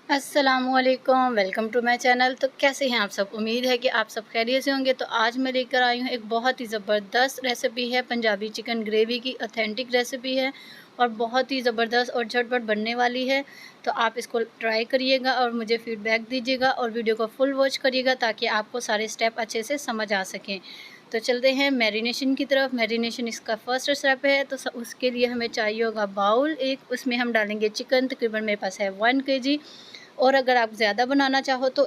अस्सलामुअलैकुम, welcome to my channel. तो कैसे हैं आप सब? उम्मीद है कि आप सब खैरियत से होंगे। तो आज मैं लेकर आई हूँ एक बहुत ही ज़बरदस्त रेसिपी है, पंजाबी चिकन ग्रेवी की ऑथेंटिक रेसिपी है और बहुत ही ज़बरदस्त और झटपट बनने वाली है। तो आप इसको ट्राई करिएगा और मुझे फ़ीडबैक दीजिएगा और वीडियो को फुल वॉच करिएगा ताकि आपको सारे स्टेप अच्छे से समझ आ सकें। तो चलते हैं मैरिनेशन की तरफ। मैरिनेशन इसका फर्स्ट स्टेप है। तो उसके लिए हमें चाहिए होगा बाउल एक, उसमें हम डालेंगे चिकन। तकरीबन मेरे पास है 1 केजी। और अगर आप ज़्यादा बनाना चाहो तो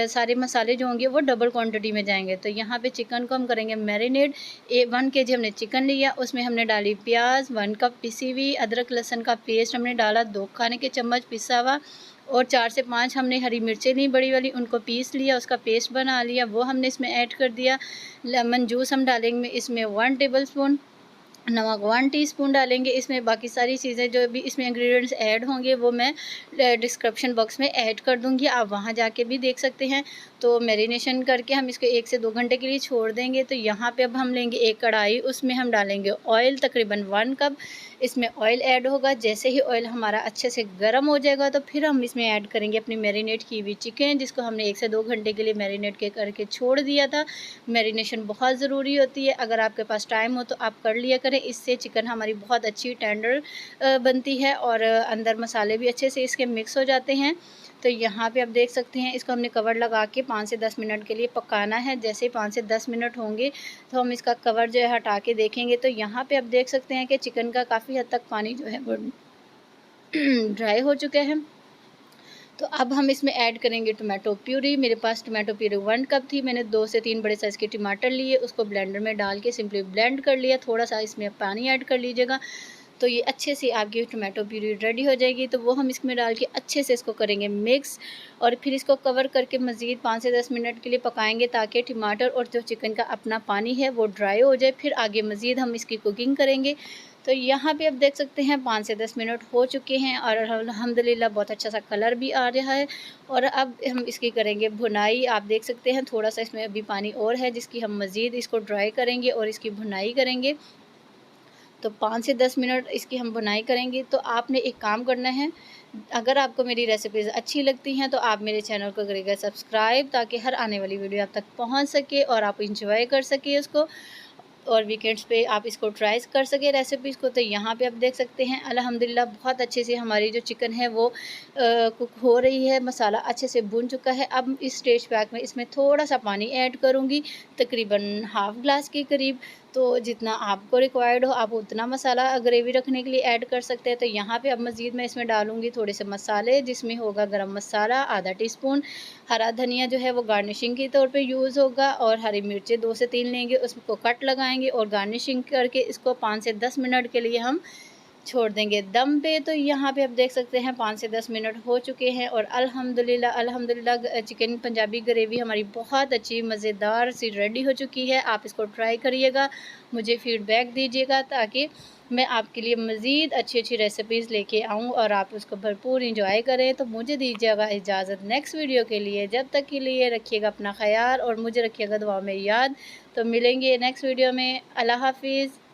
सारे मसाले जो होंगे वो डबल क्वांटिटी में जाएंगे। तो यहाँ पे चिकन को हम करेंगे मैरिनेट। 1 केजी हमने चिकन लिया, उसमें हमने डाली प्याज, 1 कप पिसी हुई अदरक लहसुन का पेस्ट हमने डाला, 2 खाने के चम्मच पिसा हुआ, और 4 से 5 हमने हरी मिर्चें ली बड़ी वाली, उनको पीस लिया, उसका पेस्ट बना लिया, वो हमने इसमें ऐड कर दिया। लेमन जूस हम डालेंगे इसमें 1 टेबल स्पून, नमक 1 टीस्पून डालेंगे इसमें। बाकी सारी चीज़ें जो भी इसमें इंग्रेडिएंट्स ऐड होंगे वो मैं डिस्क्रिप्शन बॉक्स में ऐड कर दूंगी, आप वहां जाके भी देख सकते हैं। तो मैरिनेशन करके हम इसको 1 से 2 घंटे के लिए छोड़ देंगे। तो यहाँ पे अब हम लेंगे एक कढ़ाई, उसमें हम डालेंगे ऑयल, तकरीबन 1 कप इसमें ऑयल ऐड होगा। जैसे ही ऑयल हमारा अच्छे से गर्म हो जाएगा तो फिर हम इसमें ऐड करेंगे अपनी मैरिनेट की हुई चिकन, जिसको हमने 1 से 2 घंटे के लिए मैरिनेट के करके छोड़ दिया था। मैरिनेशन बहुत ज़रूरी होती है, अगर आपके पास टाइम हो तो आप कर लिया करें, इससे चिकन हमारी बहुत अच्छी टेंडर बनती है और अंदर मसाले भी अच्छे से इसके मिक्स हो जाते हैं। तो यहाँ पे आप देख सकते हैं इसको हमने कवर लगा के 5 से 10 मिनट के लिए पकाना है। जैसे ही 5 से 10 मिनट होंगे तो हम इसका कवर जो है हटा के देखेंगे। तो यहाँ पे आप देख सकते हैं कि चिकन का काफ़ी हद तक पानी जो है वो ड्राई हो चुका है। तो अब हम इसमें ऐड करेंगे टोमेटो प्यूरी। मेरे पास टोमेटो प्यूरी 1 कप थी, मैंने 2 से 3 बड़े साइज़ के टमाटर लिए, उसको ब्लेंडर में डाल के सिंपली ब्लेंड कर लिया। थोड़ा सा इसमें पानी ऐड कर लीजिएगा तो ये अच्छे से आपकी टोमेटो प्यूरी रेडी हो जाएगी। तो वो हम इसमें डाल के अच्छे से इसको करेंगे मिक्स और फिर इसको कवर करके मज़ीद 5 से 10 मिनट के लिए पकाएंगे ताकि टमाटर और जो चिकन का अपना पानी है वो ड्राई हो जाए। फिर आगे मज़ीद हम इसकी कुकिंग करेंगे। तो यहाँ पे आप देख सकते हैं 5 से 10 मिनट हो चुके हैं और अल्हम्दुलिल्लाह बहुत अच्छा सा कलर भी आ रहा है। और अब हम इसकी करेंगे भुनाई। आप देख सकते हैं थोड़ा सा इसमें अभी पानी और है जिसकी हम मज़ीद इसको ड्राई करेंगे और इसकी भुनाई करेंगे। तो 5 से 10 मिनट इसकी हम भुनाई करेंगे। तो आपने एक काम करना है, अगर आपको मेरी रेसिपीज़ अच्छी लगती हैं तो आप मेरे चैनल को करिएगा सब्सक्राइब, ताकि हर आने वाली वीडियो आप तक पहुंच सके और आप इंजॉय कर सके उसको, और वीकेंड्स पे आप इसको ट्राई कर सके रेसिपीज़ को। तो यहाँ पे आप देख सकते हैं अल्हम्दुलिल्लाह बहुत अच्छे से हमारी जो चिकन है वो कुक हो रही है, मसाला अच्छे से भुन चुका है। अब इस स्टेज पे आके मैं इसमें थोड़ा सा पानी ऐड करूँगी, तकरीबन हाफ़ ग्लास के करीब। तो जितना आपको रिक्वायर्ड हो आप उतना मसाला ग्रेवी रखने के लिए ऐड कर सकते हैं। तो यहाँ पे अब मज़ीद मैं इसमें डालूँगी थोड़े से मसाले, जिसमें होगा गरम मसाला आधा टीस्पून, हरा धनिया जो है वो गार्निशिंग के तौर पे यूज़ होगा, और हरी मिर्चें 2 से 3 लेंगे, उसको कट लगाएंगे और गार्निशिंग करके इसको 5 से 10 मिनट के लिए हम छोड़ देंगे दम पे। तो यहाँ पे आप देख सकते हैं 5 से 10 मिनट हो चुके हैं और अल्हम्दुलिल्लाह अल्हम्दुलिल्लाह चिकन पंजाबी ग्रेवी हमारी बहुत अच्छी मज़ेदार सी रेडी हो चुकी है। आप इसको ट्राई करिएगा, मुझे फ़ीडबैक दीजिएगा ताकि मैं आपके लिए मज़ीद अच्छी रेसिपीज़ लेके आऊँ और आप उसको भरपूर इंजॉय करें। तो मुझे दीजिएगा इजाज़त नेक्स्ट वीडियो के लिए। जब तक के लिए रखिएगा अपना ख़याल और मुझे रखिएगा दुआ में याद। तो मिलेंगे नेक्स्ट वीडियो में। अल्लाह हाफ़िज़।